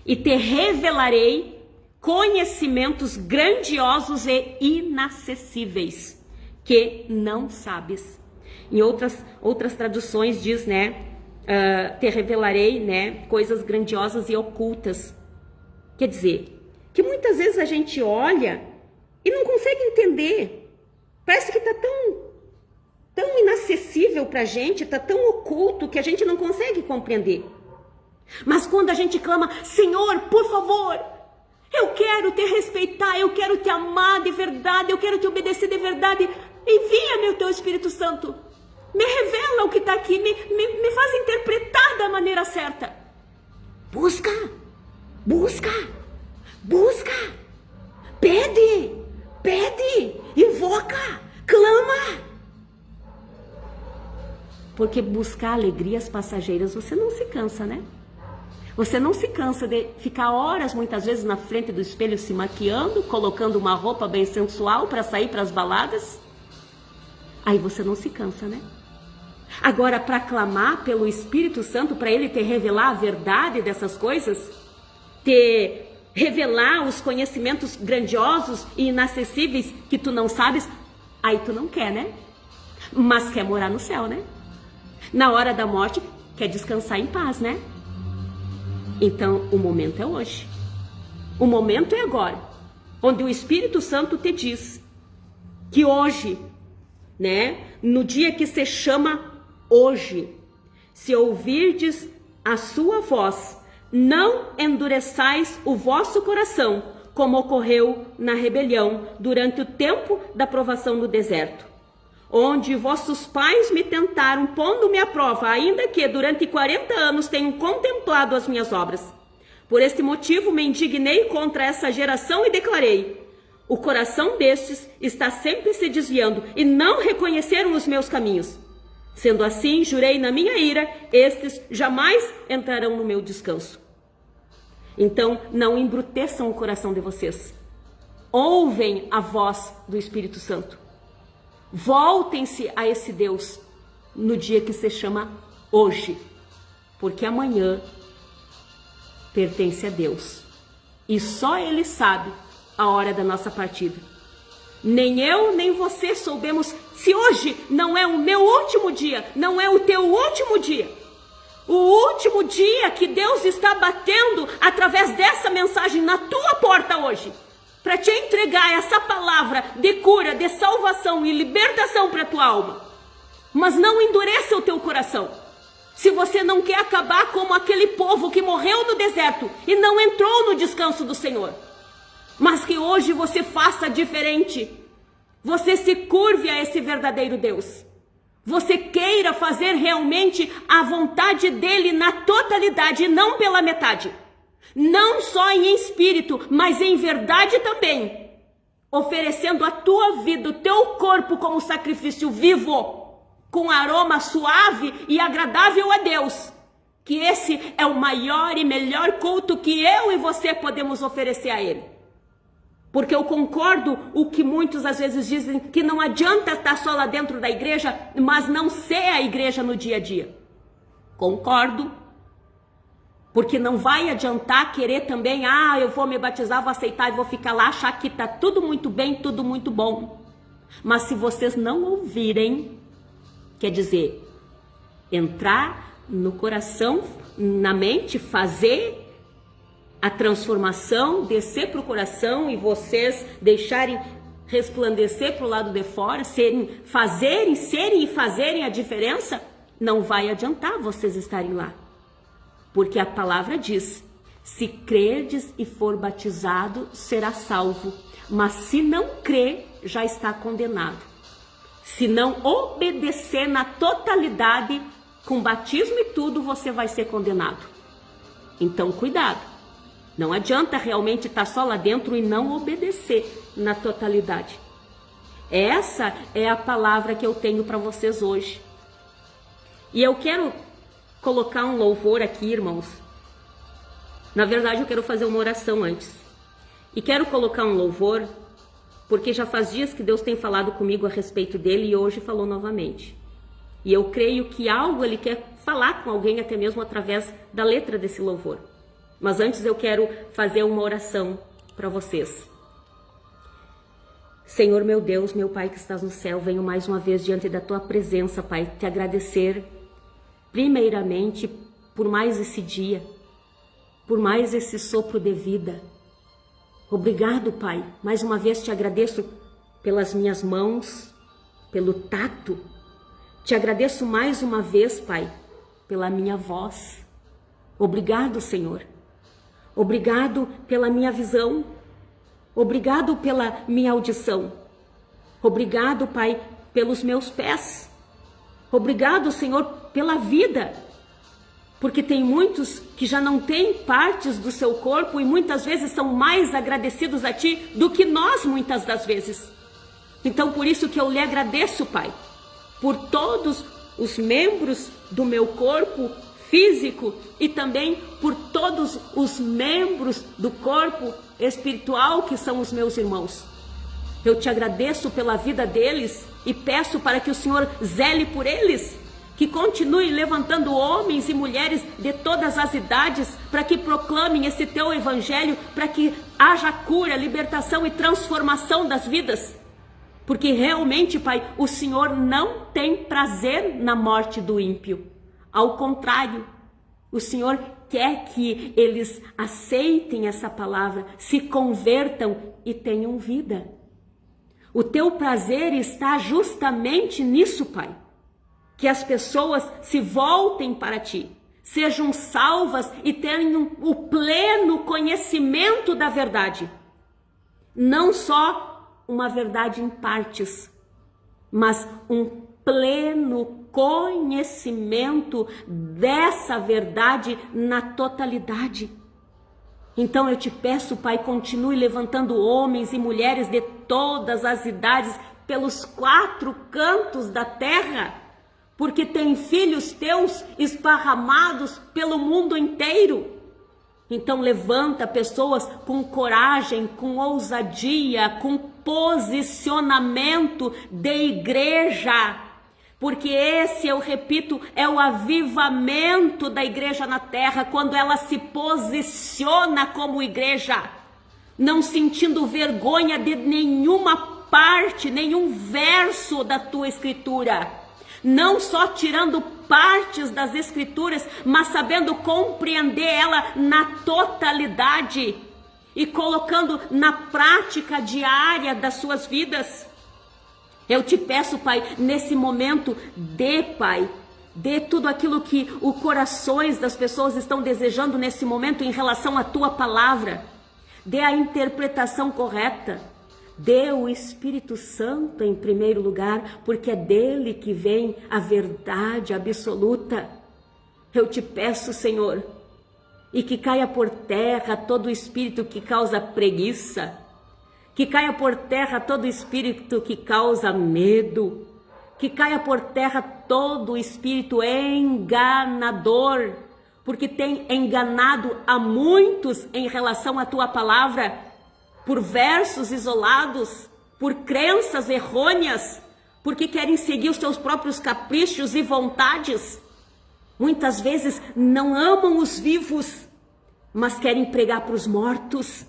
e te revelarei conhecimentos grandiosos e inacessíveis que não sabes. Em outras traduções diz, né, te revelarei, né, coisas grandiosas e ocultas. Quer dizer, que muitas vezes a gente olha e não consegue entender. Parece que está tão inacessível para a gente, está tão oculto que a gente não consegue compreender. Mas quando a gente clama, Senhor, por favor, eu quero te respeitar, eu quero te amar de verdade, eu quero te obedecer de verdade, envia-me o teu Espírito Santo. Me revela o que está aqui, me faz interpretar da maneira certa. Busca, pede, invoca, clama. Porque buscar alegrias passageiras, você não se cansa, né? Você não se cansa de ficar horas, muitas vezes, na frente do espelho se maquiando, colocando uma roupa bem sensual para sair para as baladas? Aí você não se cansa, né? Agora, para clamar pelo Espírito Santo, para Ele te revelar a verdade dessas coisas, te revelar os conhecimentos grandiosos e inacessíveis que tu não sabes, aí tu não quer, né? Mas quer morar no céu, né? Na hora da morte, quer descansar em paz, né? Então, o momento é hoje. O momento é agora, onde o Espírito Santo te diz que hoje, né, no dia que se chama hoje, se ouvirdes a sua voz, não endureçais o vosso coração, como ocorreu na rebelião durante o tempo da provação no deserto, onde vossos pais me tentaram, pondo-me à prova, ainda que durante 40 anos tenham contemplado as minhas obras. Por este motivo me indignei contra essa geração e declarei: o coração destes está sempre se desviando e não reconheceram os meus caminhos. Sendo assim, jurei na minha ira, estes jamais entrarão no meu descanso. Então, não embruteçam o coração de vocês. Ouvem a voz do Espírito Santo. Voltem-se a esse Deus no dia que se chama hoje, porque amanhã pertence a Deus. E só Ele sabe a hora da nossa partida. Nem eu, nem você soubemos Se hoje não é o meu último dia, não é o teu último dia, o último dia que Deus está batendo através dessa mensagem na tua porta hoje, para te entregar essa palavra de cura, de salvação e libertação para a tua alma. Mas não endureça o teu coração. Se você não quer acabar como aquele povo que morreu no deserto e não entrou no descanso do Senhor, mas que hoje você faça diferente. Você se curve a esse verdadeiro Deus. Você queira fazer realmente a vontade dele na totalidade e não pela metade. Não só em espírito, mas em verdade também. Oferecendo a tua vida, o teu corpo como sacrifício vivo, com aroma suave e agradável a Deus. Que esse é o maior e melhor culto que eu e você podemos oferecer a Ele. Porque eu concordo o que muitos às vezes dizem, que não adianta estar só lá dentro da igreja, mas não ser a igreja no dia a dia. Concordo. Porque não vai adiantar querer também, eu vou me batizar, vou aceitar e vou ficar lá, achar que está tudo muito bem, tudo muito bom. Mas se vocês não ouvirem, quer dizer, entrar no coração, na mente, fazer a transformação, descer para o coração e vocês deixarem resplandecer para o lado de fora, serem e fazerem a diferença, não vai adiantar vocês estarem lá. Porque a palavra diz, se crerdes e for batizado, será salvo. Mas se não crer, já está condenado. Se não obedecer na totalidade, com batismo e tudo, você vai ser condenado. Então, cuidado. Não adianta realmente estar só lá dentro e não obedecer na totalidade. Essa é a palavra que eu tenho para vocês hoje. E eu quero colocar um louvor aqui, irmãos. Na verdade, eu quero fazer uma oração antes. E quero colocar um louvor, porque já faz dias que Deus tem falado comigo a respeito dele e hoje falou novamente. E eu creio que algo Ele quer falar com alguém, até mesmo através da letra desse louvor. Mas antes eu quero fazer uma oração para vocês. Senhor meu Deus, meu Pai que estás no céu, venho mais uma vez diante da Tua presença, Pai, te agradecer primeiramente por mais esse dia, por mais esse sopro de vida. Obrigado, Pai, mais uma vez te agradeço pelas minhas mãos, pelo tato. Te agradeço mais uma vez, Pai, pela minha voz. Obrigado, Senhor. Obrigado pela minha visão. Obrigado pela minha audição. Obrigado, Pai, pelos meus pés. Obrigado, Senhor, pela vida. Porque tem muitos que já não têm partes do seu corpo e muitas vezes são mais agradecidos a Ti do que nós muitas das vezes. Então, por isso que eu lhe agradeço, Pai, por todos os membros do meu corpo físico e também por todos os membros do corpo espiritual que são os meus irmãos. Eu te agradeço pela vida deles e peço para que o Senhor zele por eles, que continue levantando homens e mulheres de todas as idades para que proclamem esse teu evangelho, para que haja cura, libertação e transformação das vidas. Porque realmente, Pai, o Senhor não tem prazer na morte do ímpio. Ao contrário, o Senhor quer que eles aceitem essa palavra, se convertam e tenham vida. O teu prazer está justamente nisso, Pai. Que as pessoas se voltem para Ti, sejam salvas e tenham o pleno conhecimento da verdade. Não só uma verdade em partes, mas um pleno conhecimento dessa verdade na totalidade. Então eu te peço, Pai, continue levantando homens e mulheres de todas as idades pelos 4 cantos da terra, porque tem filhos teus esparramados pelo mundo inteiro. Então levanta pessoas com coragem, com ousadia, com posicionamento de igreja, porque esse, eu repito, é o avivamento da igreja na terra, quando ela se posiciona como igreja, não sentindo vergonha de nenhuma parte, nenhum verso da tua escritura. Não só tirando partes das escrituras, mas sabendo compreender ela na totalidade e colocando na prática diária das suas vidas. Eu te peço, Pai, nesse momento, Pai, dê tudo aquilo que os corações das pessoas estão desejando nesse momento em relação à tua palavra. Dê a interpretação correta. Dê o Espírito Santo em primeiro lugar, porque é dele que vem a verdade absoluta. Eu te peço, Senhor, e que caia por terra todo espírito que causa preguiça, que caia por terra todo espírito que causa medo, que caia por terra todo espírito enganador, porque tem enganado a muitos em relação à tua palavra, por versos isolados, por crenças errôneas, porque querem seguir os seus próprios caprichos e vontades. Muitas vezes não amam os vivos, mas querem pregar para os mortos.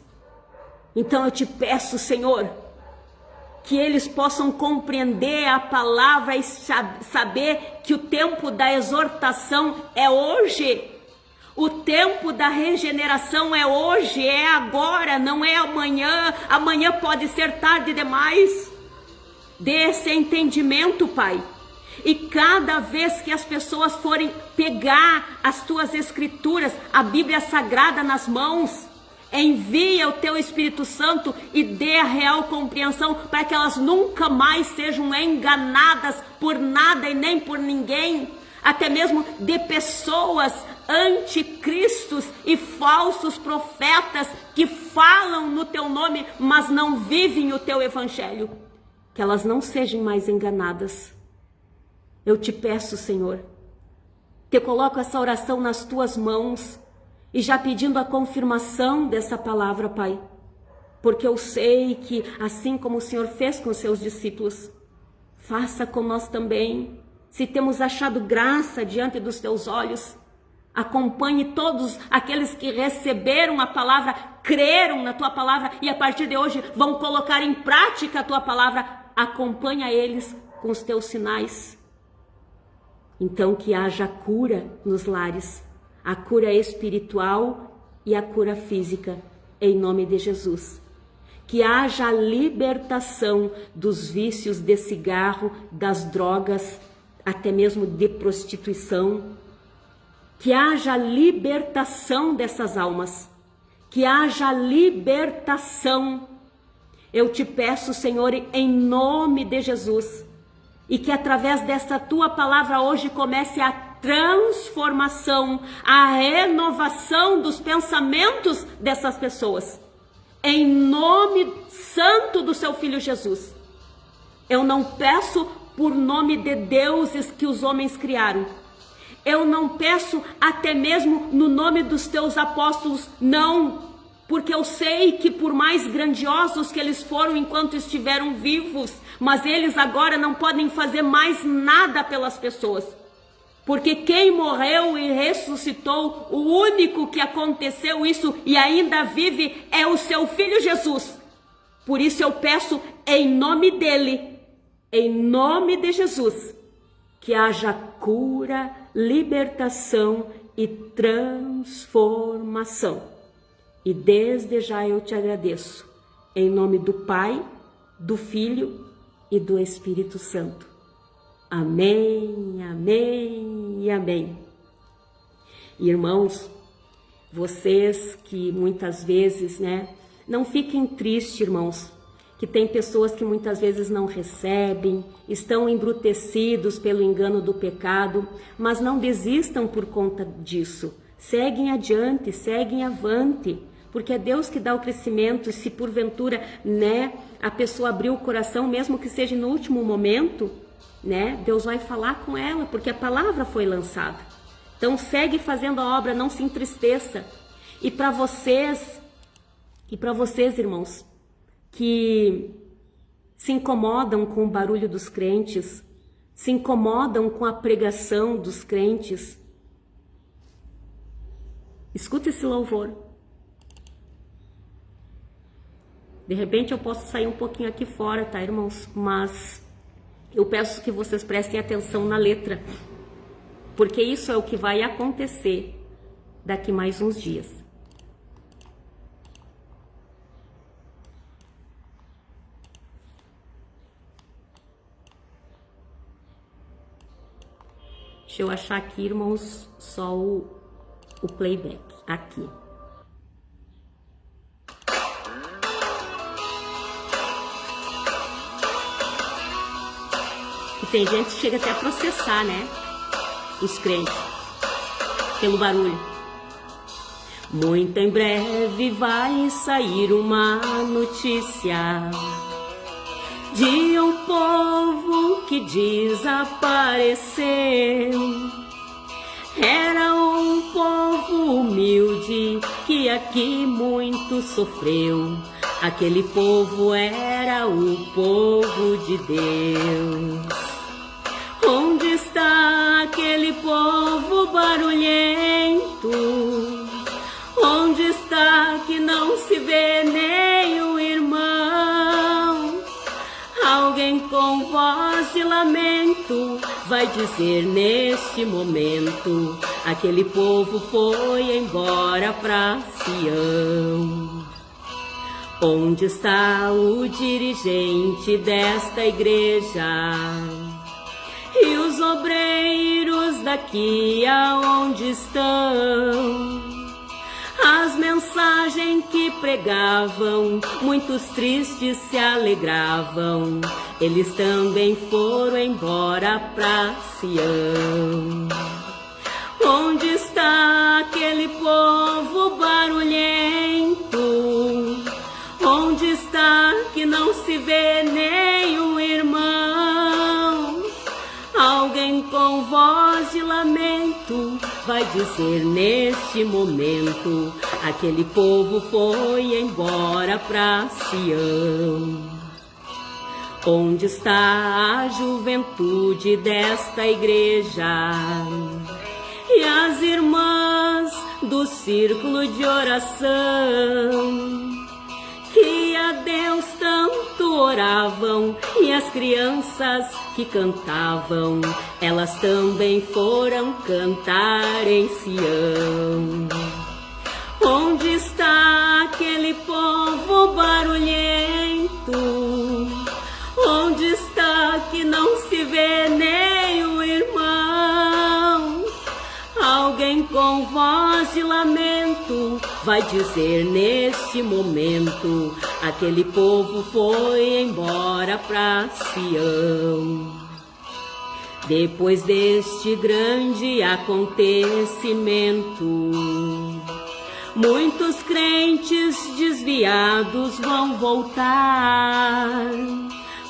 Então eu te peço, Senhor, que eles possam compreender a palavra e saber que o tempo da exortação é hoje. O tempo da regeneração é hoje, é agora, não é amanhã. Amanhã pode ser tarde demais. Dê esse entendimento, Pai. E cada vez que as pessoas forem pegar as tuas escrituras, a Bíblia Sagrada nas mãos, envia o teu Espírito Santo e dê a real compreensão para que elas nunca mais sejam enganadas por nada e nem por ninguém, até mesmo de pessoas anticristos e falsos profetas que falam no teu nome, mas não vivem o teu evangelho, que elas não sejam mais enganadas. Eu te peço, Senhor, que eu coloco essa oração nas tuas mãos e já pedindo a confirmação dessa palavra, Pai, porque eu sei que assim como o Senhor fez com os seus discípulos, faça com nós também. Se temos achado graça diante dos teus olhos, acompanhe todos aqueles que receberam a palavra, creram na tua palavra e a partir de hoje vão colocar em prática a tua palavra. Acompanha eles com os teus sinais. Então que haja cura nos lares, a cura espiritual e a cura física, em nome de Jesus. Que haja a libertação dos vícios de cigarro, das drogas, até mesmo de prostituição. Que haja a libertação dessas almas, que haja a libertação. Eu te peço, Senhor, em nome de Jesus, e que através dessa tua palavra hoje comece a transformação, a renovação dos pensamentos dessas pessoas, em nome santo do seu Filho Jesus. Eu não peço por nome de deuses que os homens criaram, eu não peço até mesmo no nome dos teus apóstolos, não, porque eu sei que por mais grandiosos que eles foram enquanto estiveram vivos, mas eles agora não podem fazer mais nada pelas pessoas, porque quem morreu e ressuscitou, o único que aconteceu isso e ainda vive é o seu Filho Jesus. Por isso eu peço em nome dele, em nome de Jesus, que haja cura, libertação e transformação. E desde já eu te agradeço, em nome do Pai, do Filho e do Espírito Santo. Amém, amém e amém. Irmãos, vocês que muitas vezes, não fiquem tristes, irmãos, que tem pessoas que muitas vezes não recebem, estão embrutecidos pelo engano do pecado, mas não desistam por conta disso. Seguem adiante, seguem avante, porque é Deus que dá o crescimento. E se porventura, a pessoa abrir o coração, mesmo que seja no último momento, Deus vai falar com ela, porque a palavra foi lançada. Então segue fazendo a obra, não se entristeça. E para vocês, irmãos, que se incomodam com o barulho dos crentes, se incomodam com a pregação dos crentes, escuta esse louvor. De repente eu posso sair um pouquinho aqui fora, tá, irmãos? Mas eu peço que vocês prestem atenção na letra, porque isso é o que vai acontecer daqui mais uns dias. Deixa eu achar aqui, irmãos, só o playback. Aqui. E tem gente que chega até a processar, né? Os crentes. Pelo barulho. Muito em breve vai sair uma notícia de um povo que desapareceu. Era um povo humilde que aqui muito sofreu. Aquele povo era o povo de Deus. Onde está aquele povo barulhento? Onde está que não se vê nem o irmão? Alguém com voz de lamento vai dizer neste momento: aquele povo foi embora pra Sião. Onde está o dirigente desta igreja? E os obreiros daqui aonde estão? As mensagens que pregavam, muitos tristes se alegravam. Eles também foram embora pra Sião. Onde está aquele povo barulhento? Onde está que não se vê nem um irmão? Alguém com voz de lamento vai dizer neste momento: aquele povo foi embora pra Sião. Onde está a juventude desta igreja? E as irmãs do círculo de oração, que a Deus tanto oravam, e as crianças que cantavam, elas também foram cantar em Sião. Onde está aquele povo barulhento? Onde está que não se vê nem o irmão? Alguém com voz de lamento vai dizer neste momento: aquele povo foi embora pra Sião. Depois deste grande acontecimento, muitos crentes desviados vão voltar,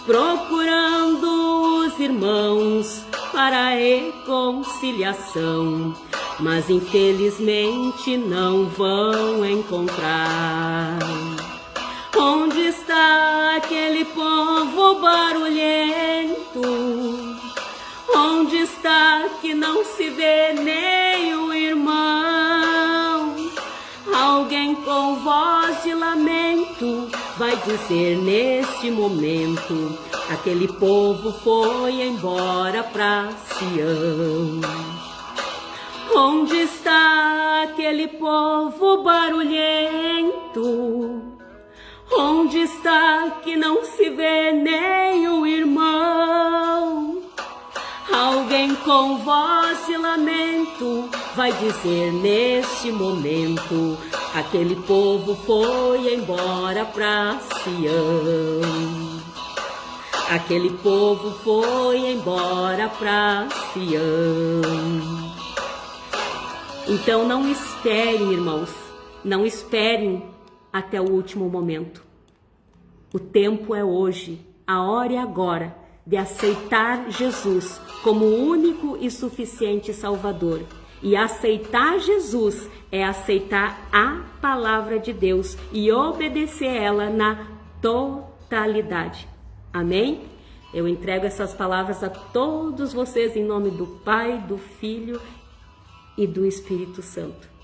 procurando os irmãos para a reconciliação, mas infelizmente não vão encontrar. Onde está aquele povo barulhento? Onde está que não se vê nem o irmão? Alguém com voz de lamento vai dizer neste momento: aquele povo foi embora pra Sião. Onde está aquele povo barulhento? Onde está que não se vê nem o irmão? Alguém com voz de lamento vai dizer neste momento: aquele povo foi embora pra Sião. Aquele povo foi embora pra Sião. Então não esperem, irmãos, não esperem até o último momento. O tempo é hoje, a hora é agora de aceitar Jesus como o único e suficiente Salvador. E aceitar Jesus é aceitar a palavra de Deus e obedecer ela na totalidade. Amém? Eu entrego essas palavras a todos vocês em nome do Pai, do Filho e do Espírito Santo.